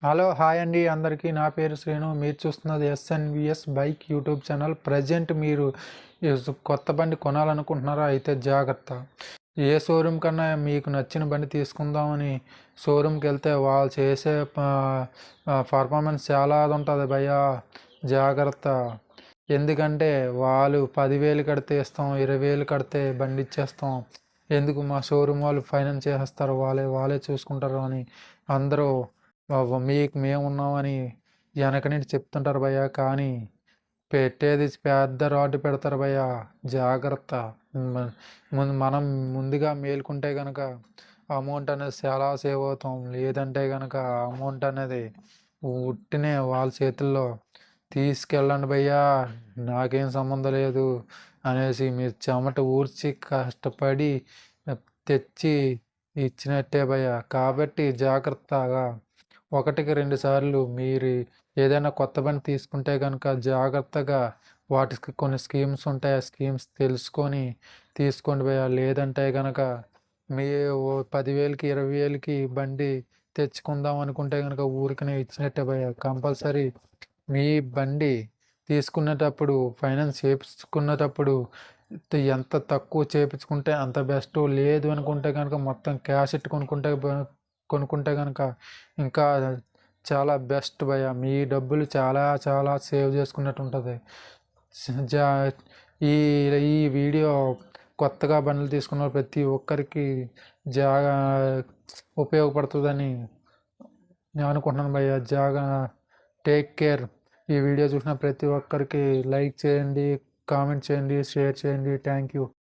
Hello! Hi అండి అందరికీ. నా పేరు శ్రీను. మీరు చూస్తున్నది ఎస్ఎన్‌విఎస్ బైక్ యూట్యూబ్ ఛానల్. ప్రెజెంట్ మీరు కొత్త బండి కొనాలనుకుంటున్నారా? అయితే జాగ్రత్త. ఏ షోరూమ్ కన్నా మీకు నచ్చిన బండి తీసుకుందామని షోరూమ్‌కెళ్తే వాళ్ళు చేసే పర్ఫార్మెన్స్ చాలా ఉంటది భయ్యా. జాగ్రత్త. ఎందుకంటే వాళ్ళు 10,000 కడితే ఇస్తాం, 20,000 కడితే బండి ఇచ్చేస్తాం. ఎందుకు మా షోరూమ్ వాళ్ళు ఫైనాన్స్ చేసేస్తారు, వాళ్ళే చూసుకుంటారు అని అందరూ మీకు మేమున్నామని వెనక నుండి చెప్తుంటారు భయ్యా. కానీ పెట్టేది పెద్ద రాడ్ పెడతారు భయ్యా. జాగ్రత్త. మనం ముందుగా మేలుకుంటే కనుక అమౌంట్ అనేది చాలా సేవ్ అవుతాం. లేదంటే కనుక అమౌంట్ అనేది ఉట్టినే వాళ్ళ చేతుల్లో తీసుకెళ్ళండి భయ్యా, నాకేం సంబంధం లేదు అనేసి మీరు చెమట ఊర్చి కష్టపడి తెచ్చి ఇచ్చినట్టే భయ్యా. కాబట్టి జాగ్రత్తగా ఒకటికి 2 సార్లు మీరు ఏదైనా కొత్త బండి తీసుకుంటే కనుక జాగ్రత్తగా వాటికి కొన్ని స్కీమ్స్ ఉంటాయి. ఆ స్కీమ్స్ తెలుసుకొని తీసుకోండి భయ్యా. లేదంటే కనుక మీ 10,000కి 20,000కి బండి తెచ్చుకుందాం అనుకుంటే కనుక ఊరికనే ఇచ్చినట్టే భయ్యా. కంపల్సరీ మీ బండి తీసుకునేటప్పుడు ఫైనాన్స్ చేపించుకునేటప్పుడు ఎంత తక్కువ చేపించుకుంటే అంత బెస్ట్. లేదు అనుకుంటే కనుక మొత్తం క్యాష్ ఇట్టు కొనుక్కుంటే కనుక ఇంకా చాలా బెస్ట్ భయ్య. మీ డబ్బులు చాలా చాలా సేవ్ చేసుకున్నట్టు ఉంటుంది. జా ఈ ఈ వీడియో కొత్తగా బండ్లు తీసుకున్న ప్రతి ఒక్కరికి జాగా ఉపయోగపడుతుందని నేను అనుకుంటున్నాను భయ్య. Take care. ఈ వీడియో చూసిన ప్రతి ఒక్కరికి లైక్ చేయండి, కామెంట్ చేయండి, షేర్ చేయండి. Thank you.